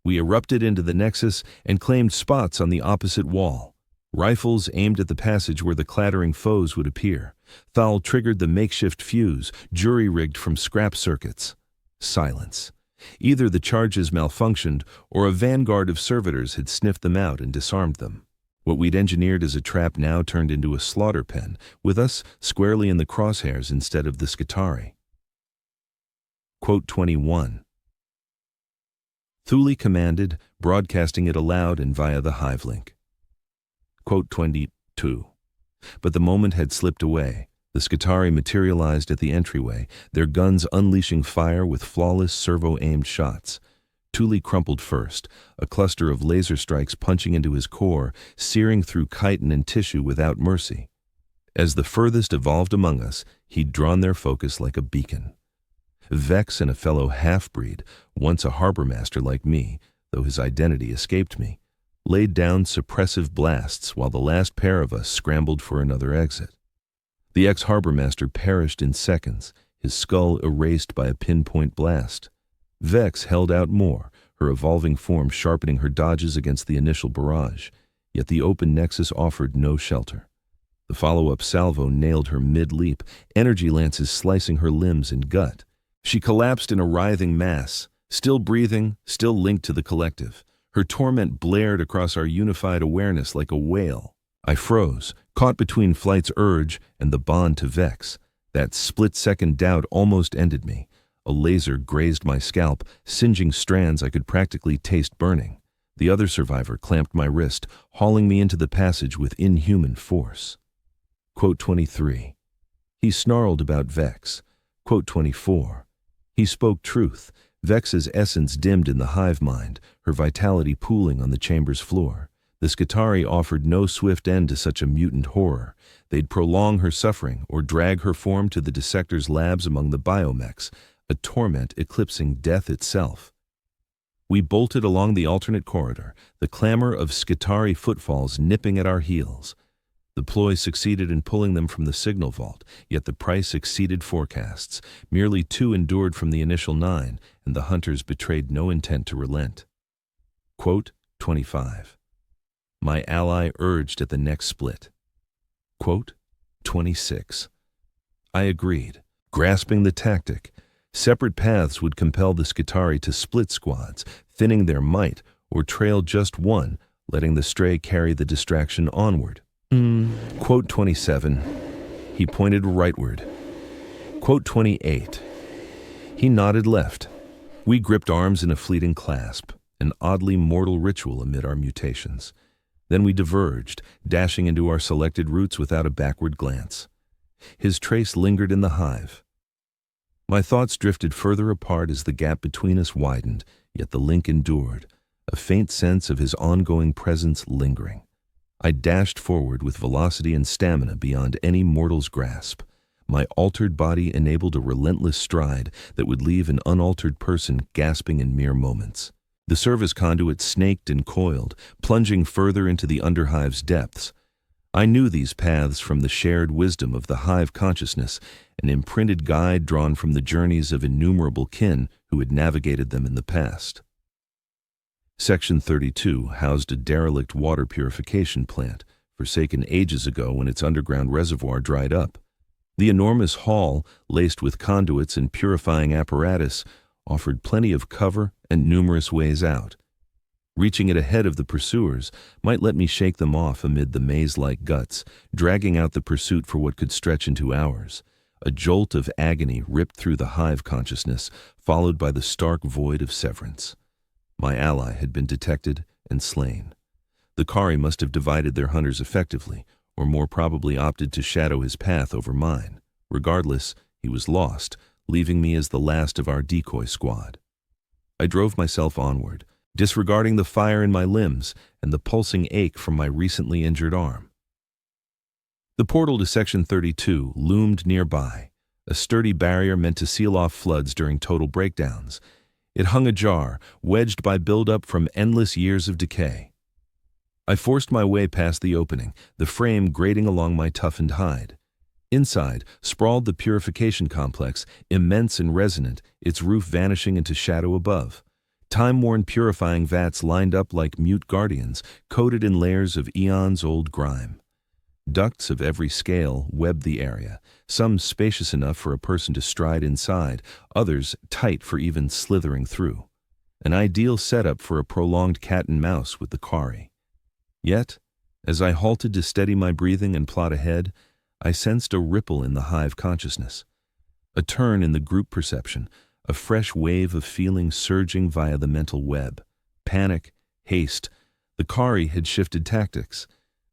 We erupted into the nexus and claimed spots on the opposite wall. Rifles aimed at the passage where the clattering foes would appear. Thal triggered the makeshift fuse, jury-rigged from scrap circuits. Silence. Either the charges malfunctioned, or a vanguard of servitors had sniffed them out and disarmed them. What we'd engineered as a trap now turned into a slaughter pen, with us squarely in the crosshairs instead of the Skitari. Quote 21. Thule commanded, broadcasting it aloud and via the hive link. Quote 22. But the moment had slipped away. The Skitari materialized at the entryway, their guns unleashing fire with flawless servo-aimed shots. Thule crumpled first, a cluster of laser strikes punching into his core, searing through chitin and tissue without mercy. As the furthest evolved among us, he'd drawn their focus like a beacon. Vex and a fellow half-breed, once a harbor master like me, though his identity escaped me, laid down suppressive blasts while the last pair of us scrambled for another exit. The ex-harbor master perished in seconds, his skull erased by a pinpoint blast. Vex held out more, her evolving form sharpening her dodges against the initial barrage, yet the open nexus offered no shelter. The follow-up salvo nailed her mid-leap, energy lances slicing her limbs and gut. She collapsed in a writhing mass, still breathing, still linked to the collective. Her torment blared across our unified awareness like a wail. I froze, caught between flight's urge and the bond to Vex. That split-second doubt almost ended me. A laser grazed my scalp, singeing strands I could practically taste burning. The other survivor clamped my wrist, hauling me into the passage with inhuman force. Quote 23. He snarled about Vex. Quote 24. He spoke truth. Vex's essence dimmed in the hive mind, her vitality pooling on the chamber's floor. The Skitari offered no swift end to such a mutant horror. They'd prolong her suffering or drag her form to the dissector's labs among the biomechs, a torment eclipsing death itself. We bolted along the alternate corridor, the clamor of Skitarii footfalls nipping at our heels. The ploy succeeded in pulling them from the signal vault, yet the price exceeded forecasts. Merely 2 endured from the initial 9, and the hunters betrayed no intent to relent. Quote 25. My ally urged at the next split. Quote 26. I agreed, grasping the tactic. Separate paths would compel the Skitarii to split squads, thinning their might, or trail just one, letting the stray carry the distraction onward. Quote 27. He pointed rightward. Quote 28. He nodded left. We gripped arms in a fleeting clasp, an oddly mortal ritual amid our mutations. Then we diverged, dashing into our selected routes without a backward glance. His trace lingered in the hive. My thoughts drifted further apart as the gap between us widened, yet the link endured, a faint sense of his ongoing presence lingering. I dashed forward with velocity and stamina beyond any mortal's grasp. My altered body enabled a relentless stride that would leave an unaltered person gasping in mere moments. The service conduit snaked and coiled, plunging further into the underhive's depths. I knew these paths from the shared wisdom of the hive consciousness, an imprinted guide drawn from the journeys of innumerable kin who had navigated them in the past. Section 32 housed a derelict water purification plant, forsaken ages ago when its underground reservoir dried up. The enormous hall, laced with conduits and purifying apparatus, offered plenty of cover and numerous ways out. Reaching it ahead of the pursuers might let me shake them off amid the maze-like guts, dragging out the pursuit for what could stretch into hours. A jolt of agony ripped through the hive consciousness, followed by the stark void of severance. My ally had been detected and slain. The Kari must have divided their hunters effectively, or more probably opted to shadow his path over mine. Regardless, he was lost, leaving me as the last of our decoy squad. I drove myself onward, disregarding the fire in my limbs and the pulsing ache from my recently injured arm. The portal to Section 32 loomed nearby, a sturdy barrier meant to seal off floods during total breakdowns. It hung ajar, wedged by buildup from endless years of decay. I forced my way past the opening, the frame grating along my toughened hide. Inside sprawled the purification complex, immense and resonant, its roof vanishing into shadow above. Time-worn purifying vats lined up like mute guardians, coated in layers of eons-old grime. Ducts of every scale webbed the area, some spacious enough for a person to stride inside, others tight for even slithering through. An ideal setup for a prolonged cat and mouse with the Kari. Yet, as I halted to steady my breathing and plot ahead, I sensed a ripple in the hive consciousness. A turn in the group perception, a fresh wave of feeling surging via the mental web. Panic, haste. The Kari had shifted tactics.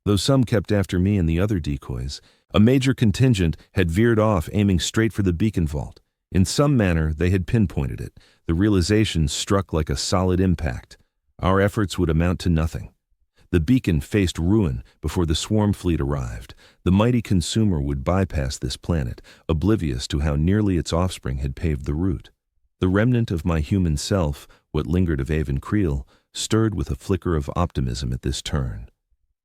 Though some kept after me and the other decoys, a major contingent had veered off, aiming straight for the beacon vault. In some manner, they had pinpointed it. The realization struck like a solid impact. Our efforts would amount to nothing. The beacon faced ruin before the swarm fleet arrived. The mighty consumer would bypass this planet, oblivious to how nearly its offspring had paved the route. The remnant of my human self, what lingered of Avon Creel, stirred with a flicker of optimism at this turn.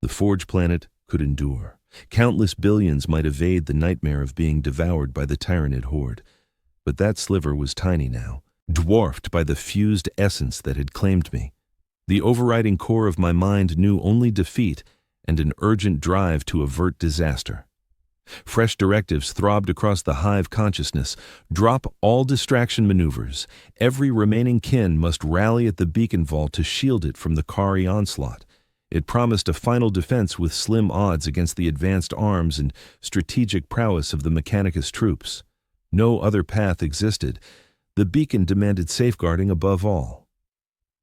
The Forge planet could endure. Countless billions might evade the nightmare of being devoured by the tyrannid horde. But that sliver was tiny now, dwarfed by the fused essence that had claimed me. The overriding core of my mind knew only defeat and an urgent drive to avert disaster. Fresh directives throbbed across the hive consciousness. Drop all distraction maneuvers. Every remaining kin must rally at the beacon vault to shield it from the Kari onslaught. It promised a final defense with slim odds against the advanced arms and strategic prowess of the Mechanicus troops. No other path existed. The beacon demanded safeguarding above all.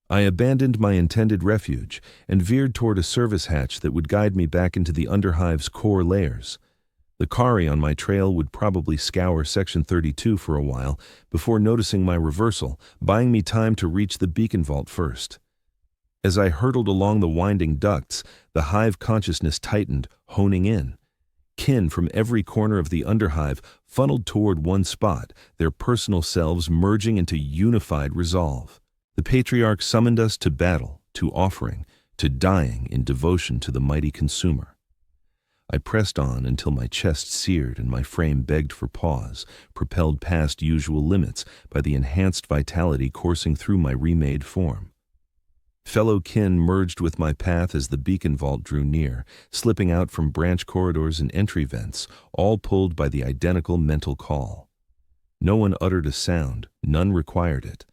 I abandoned my intended refuge and veered toward a service hatch that would guide me back into the underhive's core layers. The Kari on my trail would probably scour Section 32 for a while before noticing my reversal, buying me time to reach the beacon vault first. As I hurtled along the winding ducts, the hive consciousness tightened, honing in. Kin from every corner of the underhive funneled toward one spot, their personal selves merging into unified resolve. The patriarch summoned us to battle, to offering, to dying in devotion to the mighty consumer. I pressed on until my chest seared and my frame begged for pause, propelled past usual limits by the enhanced vitality coursing through my remade form. Fellow kin merged with my path as the beacon vault drew near, slipping out from branch corridors and entry vents, all pulled by the identical mental call. No one uttered a sound, none required it.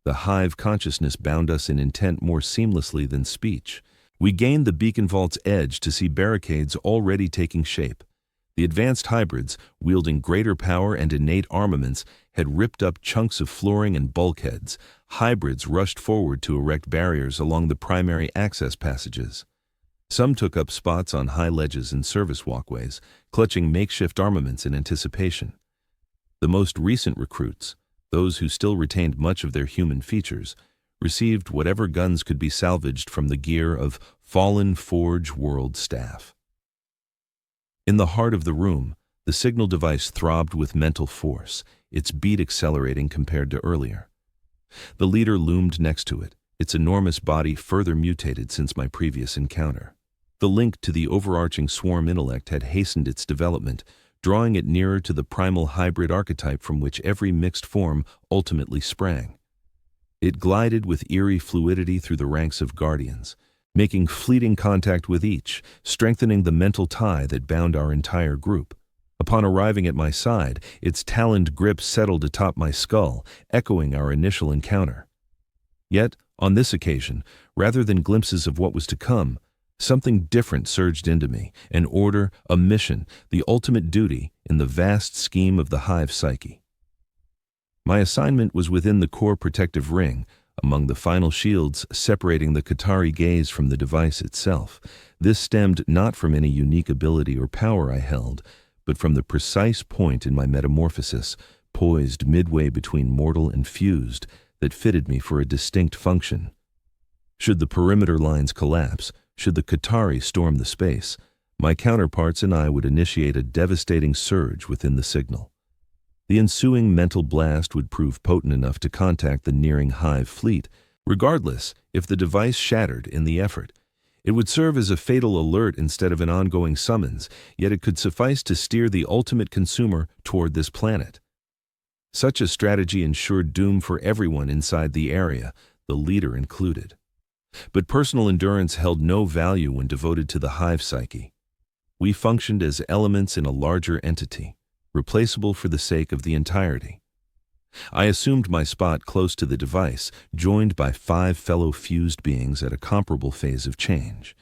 The hive consciousness bound us in intent more seamlessly than speech. We gained the beacon vault's edge to see barricades already taking shape. The advanced hybrids, wielding greater power and innate armaments, had ripped up chunks of flooring and bulkheads. Hybrids rushed forward to erect barriers along the primary access passages. Some took up spots on high ledges and service walkways, clutching makeshift armaments in anticipation. The most recent recruits, those who still retained much of their human features, received whatever guns could be salvaged from the gear of fallen Forge World staff. In the heart of the room, the signal device throbbed with mental force, its beat accelerating compared to earlier. The leader loomed next to it, its enormous body further mutated since my previous encounter. The link to the overarching swarm intellect had hastened its development, drawing it nearer to the primal hybrid archetype from which every mixed form ultimately sprang. It glided with eerie fluidity through the ranks of guardians, making fleeting contact with each, strengthening the mental tie that bound our entire group. Upon arriving at my side, its taloned grip settled atop my skull, echoing our initial encounter. Yet, on this occasion, rather than glimpses of what was to come, something different surged into me, an order, a mission, the ultimate duty in the vast scheme of the hive psyche. My assignment was within the core protective ring, among the final shields separating the Qatari gaze from the device itself. This stemmed not from any unique ability or power I held, but from the precise point in my metamorphosis, poised midway between mortal and fused, that fitted me for a distinct function. Should the perimeter lines collapse, should the Qatari storm the space, my counterparts and I would initiate a devastating surge within the signal. The ensuing mental blast would prove potent enough to contact the nearing hive fleet. Regardless, if the device shattered in the effort, it would serve as a fatal alert instead of an ongoing summons, yet it could suffice to steer the ultimate consumer toward this planet. Such a strategy ensured doom for everyone inside the area, the leader included. But personal endurance held no value when devoted to the hive psyche. We functioned as elements in a larger entity, replaceable for the sake of the entirety. I assumed my spot close to the device, joined by 5 fellow fused beings at a comparable phase of change.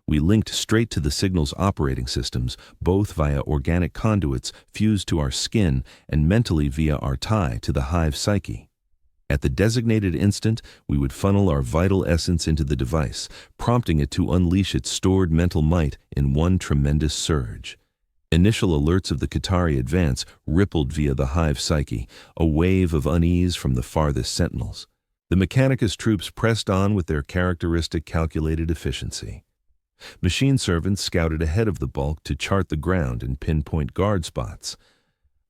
We linked straight to the signal's operating systems, both via organic conduits fused to our skin and mentally via our tie to the hive psyche. At the designated instant, we would funnel our vital essence into the device, prompting it to unleash its stored mental might in one tremendous surge. Initial alerts of the Qatari advance rippled via the hive psyche, a wave of unease from the farthest sentinels. The Mechanicus troops pressed on with their characteristic calculated efficiency. Machine servants scouted ahead of the bulk to chart the ground and pinpoint guard spots.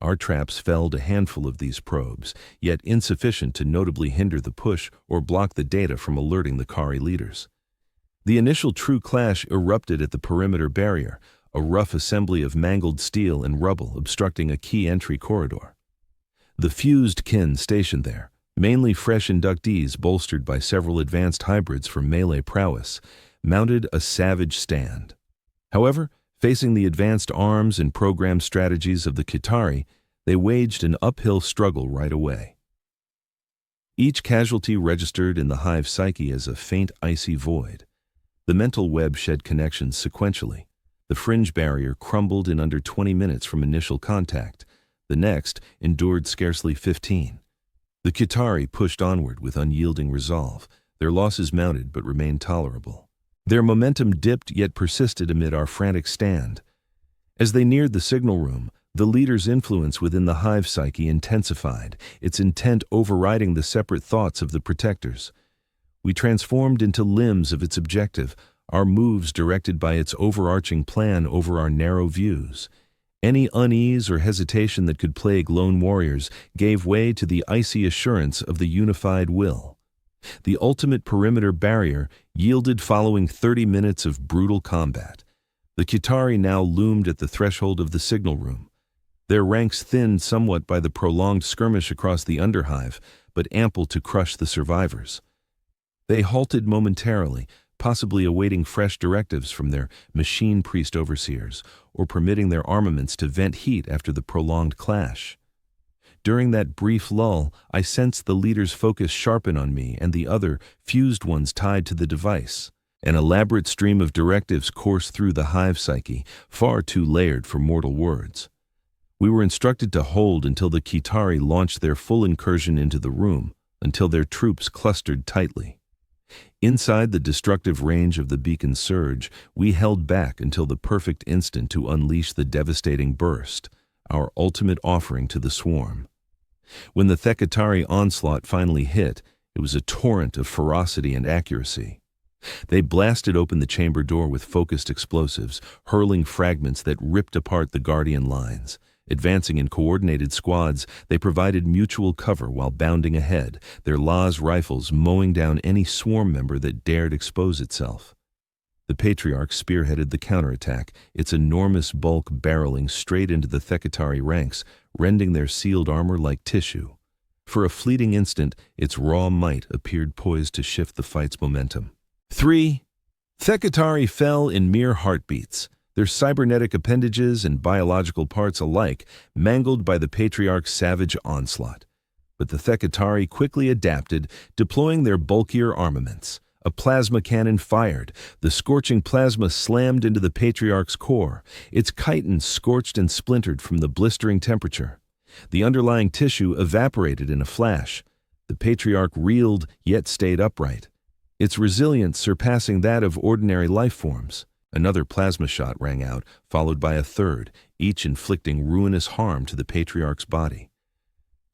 Our traps felled a handful of these probes, yet insufficient to notably hinder the push or block the data from alerting the Kari leaders. The initial true clash erupted at the perimeter barrier, a rough assembly of mangled steel and rubble obstructing a key entry corridor. The fused kin stationed there, mainly fresh inductees bolstered by several advanced hybrids for melee prowess, mounted a savage stand. However, facing the advanced arms and program strategies of the Qatari, they waged an uphill struggle right away. Each casualty registered in the hive psyche as a faint icy void. The mental web shed connections sequentially. The fringe barrier crumbled in under 20 minutes from initial contact. The next endured scarcely 15. The Qatari pushed onward with unyielding resolve. Their losses mounted but remained tolerable. Their momentum dipped yet persisted amid our frantic stand. As they neared the signal room, the leader's influence within the hive psyche intensified, its intent overriding the separate thoughts of the protectors. We transformed into limbs of its objective, our moves directed by its overarching plan over our narrow views. Any unease or hesitation that could plague lone warriors gave way to the icy assurance of the unified will. The ultimate perimeter barrier yielded following 30 minutes of brutal combat. The Qitari now loomed at the threshold of the signal room. Their ranks thinned somewhat by the prolonged skirmish across the underhive, but ample to crush the survivors. They halted momentarily, possibly awaiting fresh directives from their machine priest overseers, or permitting their armaments to vent heat after the prolonged clash. During that brief lull, I sensed the leader's focus sharpen on me and the other fused ones tied to the device. An elaborate stream of directives coursed through the hive psyche, far too layered for mortal words. We were instructed to hold until the Qitari launched their full incursion into the room, until their troops clustered tightly. Inside the destructive range of the beacon's surge, we held back until the perfect instant to unleash the devastating burst, our ultimate offering to the swarm. When the Thekatari onslaught finally hit, it was a torrent of ferocity and accuracy. They blasted open the chamber door with focused explosives, hurling fragments that ripped apart the Guardian lines. Advancing in coordinated squads, they provided mutual cover while bounding ahead, their Laz rifles mowing down any swarm member that dared expose itself. The Patriarch spearheaded the counterattack, its enormous bulk barreling straight into the Thekatari ranks, rending their sealed armor like tissue. For a fleeting instant, its raw might appeared poised to shift the fight's momentum. 3. Thekatari fell in mere heartbeats, their cybernetic appendages and biological parts alike mangled by the Patriarch's savage onslaught. But the Thekatari quickly adapted, deploying their bulkier armaments. A plasma cannon fired. The scorching plasma slammed into the Patriarch's core, its chitin scorched and splintered from the blistering temperature. The underlying tissue evaporated in a flash. The Patriarch reeled, yet stayed upright, its resilience surpassing that of ordinary life forms. Another plasma shot rang out, followed by a third, each inflicting ruinous harm to the Patriarch's body.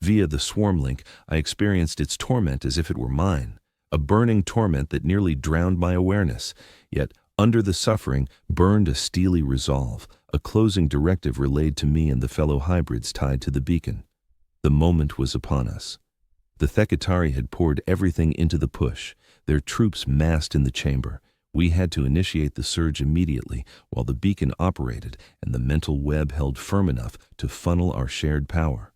Via the swarm link, I experienced its torment as if it were mine, a burning torment that nearly drowned my awareness, yet under the suffering burned a steely resolve, a closing directive relayed to me and the fellow hybrids tied to the beacon. The moment was upon us. The Thekatari had poured everything into the push, their troops massed in the chamber. We had to initiate the surge immediately while the beacon operated and the mental web held firm enough to funnel our shared power.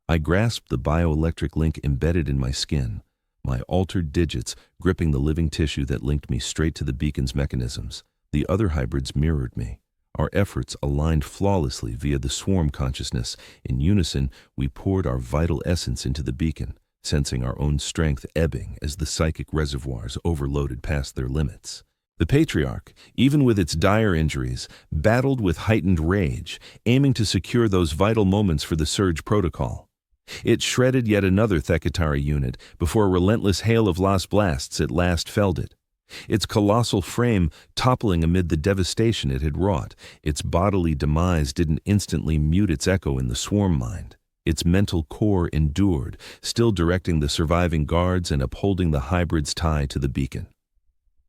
I grasped the bioelectric link embedded in my skin, my altered digits gripping the living tissue that linked me straight to the beacon's mechanisms. The other hybrids mirrored me. Our efforts aligned flawlessly via the swarm consciousness. In unison, we poured our vital essence into the beacon, sensing our own strength ebbing as the psychic reservoirs overloaded past their limits. The Patriarch, even with its dire injuries, battled with heightened rage, aiming to secure those vital moments for the surge protocol. It shredded yet another Thekatari unit before a relentless hail of Las blasts at last felled it. Its colossal frame toppling amid the devastation it had wrought, its bodily demise didn't instantly mute its echo in the swarm mind. Its mental core endured, still directing the surviving guards and upholding the hybrid's tie to the beacon.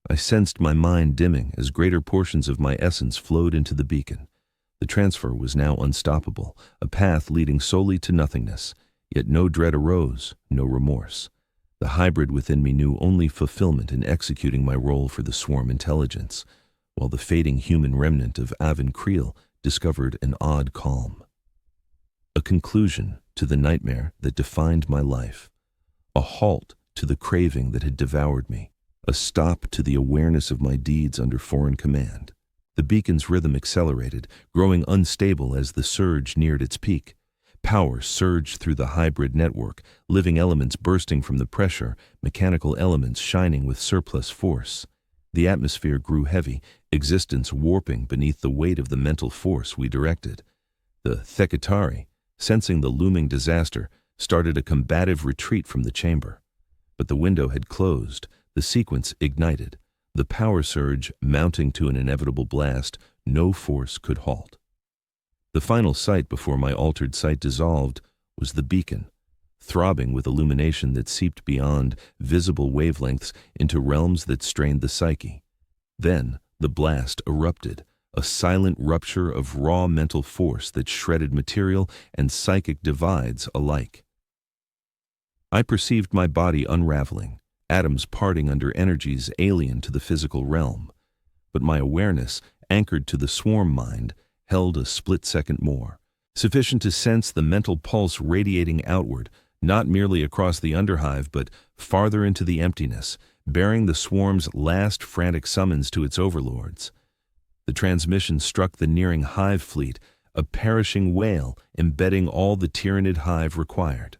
I sensed my mind dimming as greater portions of my essence flowed into the beacon. The transfer was now unstoppable, a path leading solely to nothingness, yet no dread arose, no remorse. The hybrid within me knew only fulfillment in executing my role for the swarm intelligence, while the fading human remnant of Avon Creel discovered an odd calm. A conclusion to the nightmare that defined my life, a halt to the craving that had devoured me, a stop to the awareness of my deeds under foreign command. The beacon's rhythm accelerated, growing unstable as the surge neared its peak. Power surged through the hybrid network, living elements bursting from the pressure, mechanical elements shining with surplus force. The atmosphere grew heavy, existence warping beneath the weight of the mental force we directed. The Thekatari, sensing the looming disaster, started a combative retreat from the chamber. But the window had closed, the sequence ignited. The power surge mounting to an inevitable blast, no force could halt. The final sight before my altered sight dissolved was the beacon, throbbing with illumination that seeped beyond visible wavelengths into realms that strained the psyche. Then the blast erupted, a silent rupture of raw mental force that shredded material and psychic divides alike. I perceived my body unraveling, atoms parting under energies alien to the physical realm. But my awareness, anchored to the swarm mind, held a split second more, sufficient to sense the mental pulse radiating outward, not merely across the underhive, but farther into the emptiness, bearing the swarm's last frantic summons to its overlords. The transmission struck the nearing hive fleet, a perishing wail embedding all the tyrannid hive required.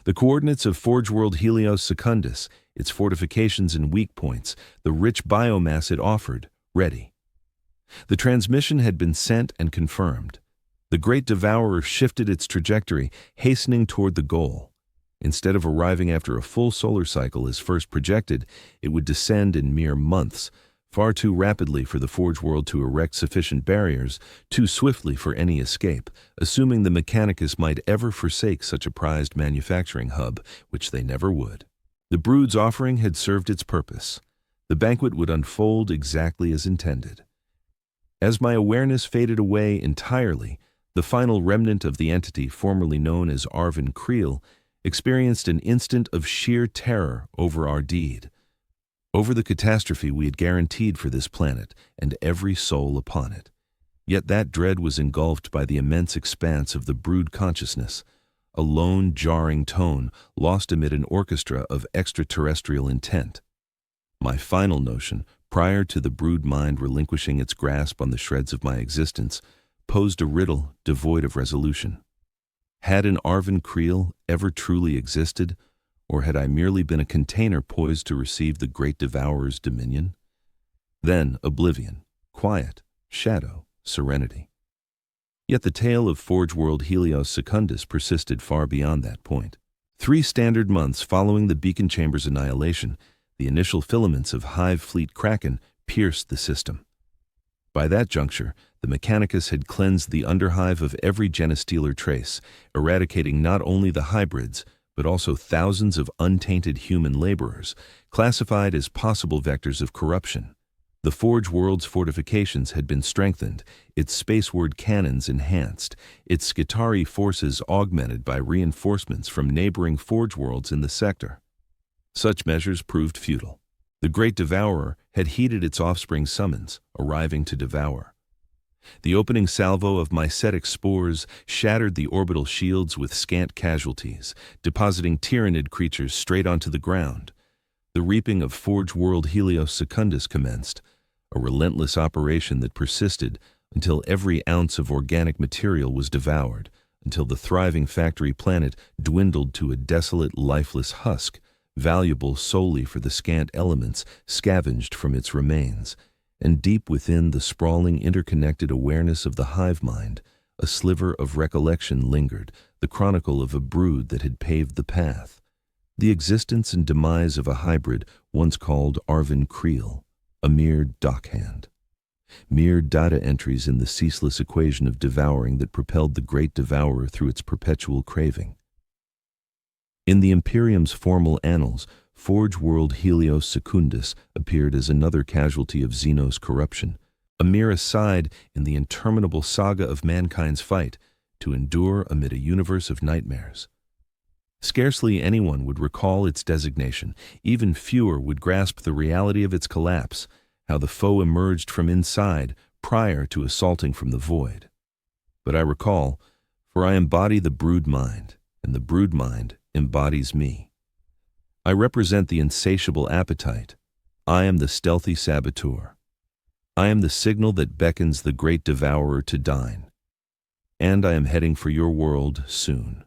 The coordinates of Forge World Helios Secundus, its fortifications and weak points, the rich biomass it offered, ready. The transmission had been sent and confirmed. The Great Devourer shifted its trajectory, hastening toward the goal. Instead of arriving after a full solar cycle as first projected, it would descend in mere months, far too rapidly for the Forge World to erect sufficient barriers, too swiftly for any escape, assuming the Mechanicus might ever forsake such a prized manufacturing hub, which they never would. The brood's offering had served its purpose. The banquet would unfold exactly as intended. As my awareness faded away entirely, the final remnant of the entity formerly known as Arvin Creel experienced an instant of sheer terror over our deed, over the catastrophe we had guaranteed for this planet and every soul upon it. Yet that dread was engulfed by the immense expanse of the brood consciousness, a lone, jarring tone lost amid an orchestra of extraterrestrial intent. My final notion, prior to the brood mind relinquishing its grasp on the shreds of my existence, posed a riddle devoid of resolution. Had an Arvin Creel ever truly existed, or had I merely been a container poised to receive the Great Devourer's dominion? Then oblivion, quiet, shadow, serenity. Yet the tale of Forge World Helios Secundus persisted far beyond that point. 3 standard months following the beacon chamber's annihilation, the initial filaments of Hive Fleet Kraken pierced the system. By that juncture, the Mechanicus had cleansed the underhive of every Genestealer trace, eradicating not only the hybrids, but also thousands of untainted human laborers, classified as possible vectors of corruption. The Forge World's fortifications had been strengthened, its spaceward cannons enhanced, its Skitarii forces augmented by reinforcements from neighboring Forge Worlds in the sector. Such measures proved futile. The Great Devourer had heeded its offspring's summons, arriving to devour. The opening salvo of mycetic spores shattered the orbital shields with scant casualties, depositing tyrannid creatures straight onto the ground. The reaping of Forge World Helios Secundus commenced, a relentless operation that persisted until every ounce of organic material was devoured, until the thriving factory planet dwindled to a desolate, lifeless husk, valuable solely for the scant elements scavenged from its remains. And deep within the sprawling, interconnected awareness of the hive mind, a sliver of recollection lingered, the chronicle of a brood that had paved the path. The existence and demise of a hybrid once called Arvin Creel, a mere dockhand. Mere data entries in the ceaseless equation of devouring that propelled the Great Devourer through its perpetual craving. In the Imperium's formal annals, Forge World Helios Secundus appeared as another casualty of Xenos corruption, a mere aside in the interminable saga of mankind's fight to endure amid a universe of nightmares. Scarcely anyone would recall its designation, even fewer would grasp the reality of its collapse, how the foe emerged from inside prior to assaulting from the void. But I recall, for I embody the brood mind, and the brood mind embodies me. I represent the insatiable appetite. I am the stealthy saboteur. I am the signal that beckons the Great Devourer to dine. And I am heading for your world soon.